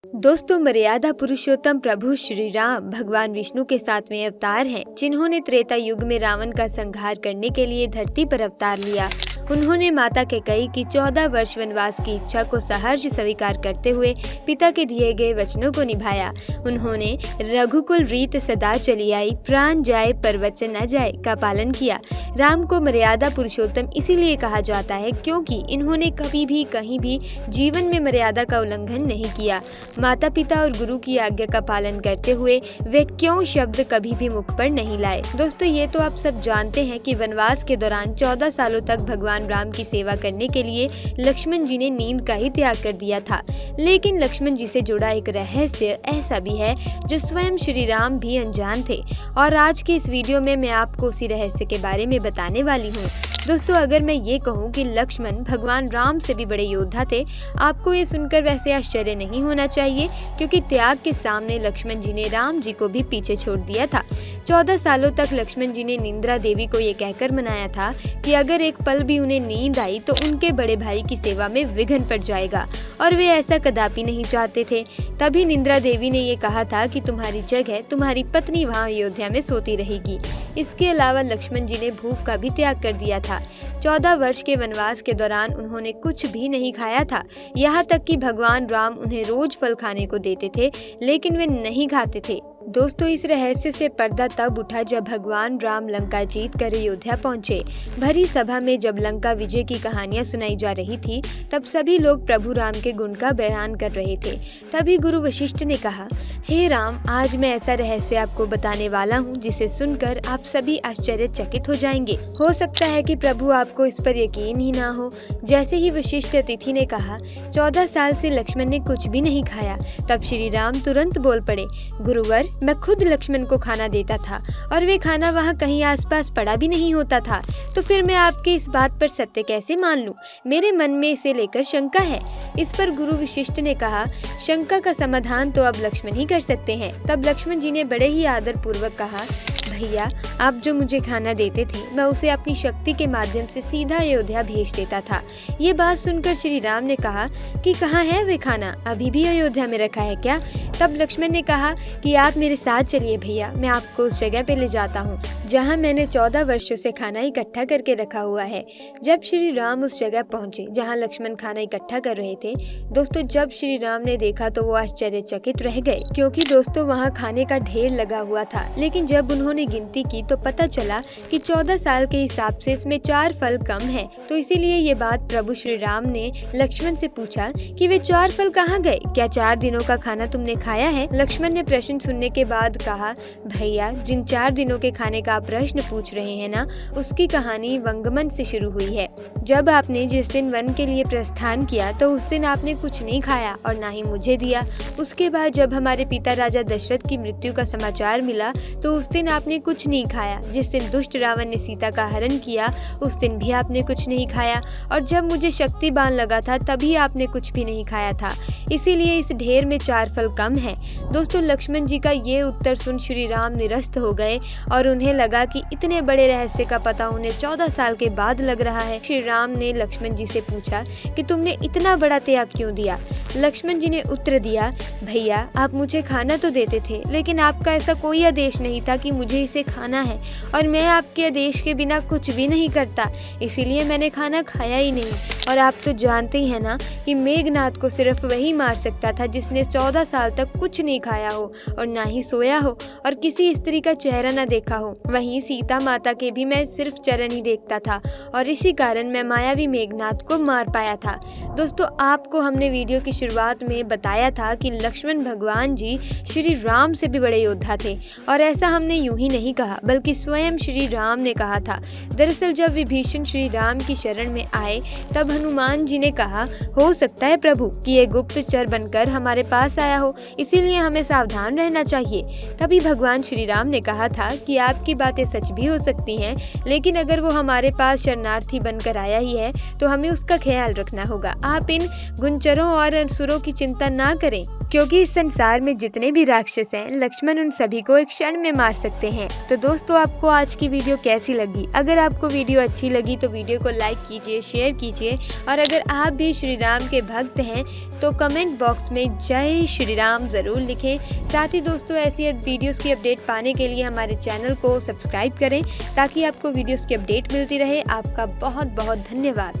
दोस्तों, मर्यादा पुरुषोत्तम प्रभु श्री राम भगवान विष्णु के 7वें अवतार हैं, जिन्होंने त्रेता युग में रावण का संहार करने के लिए धरती पर अवतार लिया। उन्होंने माता कैकेयी की 14 वर्ष वनवास की इच्छा को सहर्ष स्वीकार करते हुए पिता के दिए गए वचनों को निभाया। उन्होंने रघुकुल रीत सदा चली आई, प्राण जाए पर वचन न जाए का पालन किया। राम को मर्यादा पुरुषोत्तम इसीलिए कहा जाता है क्योंकि इन्होंने कभी भी कहीं भी जीवन में मर्यादा का उल्लंघन नहीं किया। माता पिता और गुरु की आज्ञा का पालन करते हुए वे क्यों शब्द कभी भी मुख पर नहीं लाए। दोस्तों, ये तो आप सब जानते हैं कि वनवास के दौरान 14 सालों तक भगवान राम की सेवा करने के लिए लक्ष्मण जी ने नींद का ही त्याग कर दिया था। लेकिन लक्ष्मण जी से जुड़ा एक रहस्य ऐसा भी है जो स्वयं श्री राम भी अनजान थे, और आज के इस वीडियो में मैं आपको उसी रहस्य के बारे में बताने वाली हूँ। दोस्तों, अगर मैं ये कहूँ कि लक्ष्मण भगवान राम से भी बड़े योद्धा थे, आपको ये सुनकर वैसे आश्चर्य नहीं होना चाहिए, क्योंकि त्याग के सामने लक्ष्मण जी ने राम जी को भी पीछे छोड़ दिया था। 14 सालों तक लक्ष्मण जी ने निंद्रा देवी को ये कहकर मनाया था कि अगर एक पल भी उन्हें नींद आई तो उनके बड़े भाई की सेवा में विघ्न पड़ जाएगा, और वे ऐसा कदापि नहीं चाहते थे। तभी निंद्रा देवी ने ये कहा था कि तुम्हारी जगह तुम्हारी पत्नी वहाँ अयोध्या में सोती रहेगी। इसके अलावा लक्ष्मण जी ने भूख का भी त्याग कर दिया था। 14 वर्ष के वनवास के दौरान उन्होंने कुछ भी नहीं खाया था, यहाँ तक कि भगवान राम उन्हें रोज फल खाने को देते थे, लेकिन वे नहीं खाते थे। दोस्तों, इस रहस्य से पर्दा तब उठा जब भगवान राम लंका जीत कर अयोध्या पहुंचे। भरी सभा में जब लंका विजय की कहानियां सुनाई जा रही थी, तब सभी लोग प्रभु राम के गुण का बयान कर रहे थे। तभी गुरु वशिष्ठ ने कहा, हे राम, आज मैं ऐसा रहस्य आपको बताने वाला हूं जिसे सुनकर आप सभी आश्चर्यचकित हो जाएंगे। हो सकता है कि प्रभु आपको इस पर यकीन ही ना हो। जैसे ही वशिष्ठ अतिथि ने कहा 14 साल से लक्ष्मण ने कुछ भी नहीं खाया, तब श्री राम तुरंत बोल पड़े, गुरुवर, मैं खुद लक्ष्मण को खाना देता था और वे खाना वहाँ कहीं आसपास पड़ा भी नहीं होता था, तो फिर मैं आपके इस बात पर सत्य कैसे मान लूं? मेरे मन में इसे लेकर शंका है। इस पर गुरु वशिष्ठ ने कहा, शंका का समाधान तो अब लक्ष्मण ही कर सकते हैं। तब लक्ष्मण जी ने बड़े ही आदर पूर्वक कहा, भैया, आप जो मुझे खाना देते थे मैं उसे अपनी शक्ति के माध्यम से सीधा अयोध्या भेज देता था। ये बात सुनकर श्री राम ने कहा कि कहाँ है वे खाना, अभी भी अयोध्या में रखा है क्या? तब लक्ष्मण ने कहा कि आप मेरे साथ चलिए भैया, मैं आपको उस जगह पे ले जाता हूँ जहाँ मैंने 14 वर्षों से खाना इकट्ठा करके रखा हुआ है। जब श्री राम उस जगह पहुँचे जहाँ लक्ष्मण खाना इकट्ठा कर रहे थे, दोस्तों, जब श्री राम ने देखा तो वो आश्चर्यचकित रह गए, क्योंकि दोस्तों वहाँ खाने का ढेर लगा हुआ था। लेकिन जब उन्होंने गिनती की तो पता चला कि 14 साल के हिसाब से इसमें 4 फल कम है। तो इसीलिए ये बात प्रभु श्री राम ने लक्ष्मण से पूछा कि वे 4 फल कहाँ गए? क्या 4 दिनों का खाना तुमने खाया है? लक्ष्मण ने प्रश्न सुनने के बाद कहा, भैया, जिन 4 दिनों के खाने का आप प्रश्न पूछ रहे हैं ना, उसकी कहानी वंगमन से शुरू हुई है। जब आपने जिस दिन वन के लिए प्रस्थान किया तो उस दिन आपने कुछ नहीं खाया और ना ही मुझे दिया। उसके बाद जब हमारे पिता राजा दशरथ की मृत्यु का समाचार मिला तो उस दिन आपने कुछ नहीं खाया। जिस दिन दुष्ट रावण ने सीता का हरण किया उस दिन भी आपने कुछ नहीं खाया, और जब मुझे शक्ति बाण लगा था तभी आपने कुछ भी नहीं खाया था। इसीलिए इस ढेर में 4 फल कम है। दोस्तों, लक्ष्मण जी का ये उत्तर सुन श्री राम निरस्त हो गए और उन्हें लगा कि इतने बड़े रहस्य का पता उन्हें 14 साल के बाद लग रहा है। श्री राम ने लक्ष्मण जी से पूछा कि तुमने इतना बड़ा त्याग क्यों दिया? लक्ष्मण जी ने उत्तर दिया, भैया, आप मुझे खाना तो देते थे, लेकिन आपका ऐसा कोई आदेश नहीं था कि मुझे इसे खाना है, और मैं आपके आदेश के बिना कुछ भी नहीं करता, इसीलिए मैंने खाना खाया ही नहीं। और आप तो जानते ही हैं ना कि मेघनाद को सिर्फ वही मार सकता था जिसने 14 साल तक कुछ नहीं खाया हो और ना ही सोया हो और किसी स्त्री का चेहरा न देखा हो। वहीं सीता माता के भी मैं सिर्फ चरण ही देखता था, और इसी कारण मैं मायावी मेघनाद को मार पाया था। दोस्तों, आपको हमने वीडियो की शुरुआत में बताया था कि लक्ष्मण भगवान जी श्री राम से भी बड़े योद्धा थे, और ऐसा हमने यूं ही नहीं कहा बल्कि स्वयं श्री राम ने कहा था। दरअसल जब विभीषण श्री राम की शरण में आए तब हनुमान जी ने कहा, हो सकता है प्रभु कि ये गुप्तचर बनकर हमारे पास आया हो, इसीलिए हमें सावधान रहना चाहिए। तभी भगवान श्री राम ने कहा था कि आपकी बातें सच भी हो सकती हैं, लेकिन अगर वो हमारे पास शरणार्थी बनकर आया ही है तो हमें उसका ख्याल रखना होगा। आप इन गुंचरों और असुरों की चिंता ना करें। क्योंकि इस संसार में जितने भी राक्षस हैं, लक्ष्मण उन सभी को एक क्षण में मार सकते हैं। तो दोस्तों, आपको आज की वीडियो कैसी लगी? अगर आपको वीडियो अच्छी लगी तो वीडियो को लाइक कीजिए, शेयर कीजिए, और अगर आप भी श्री राम के भक्त हैं तो कमेंट बॉक्स में जय श्री राम ज़रूर लिखें। साथ ही दोस्तों, ऐसी वीडियोस की अपडेट पाने के लिए हमारे चैनल को सब्सक्राइब करें ताकि आपको वीडियोस की अपडेट मिलती रहे। आपका बहुत बहुत धन्यवाद।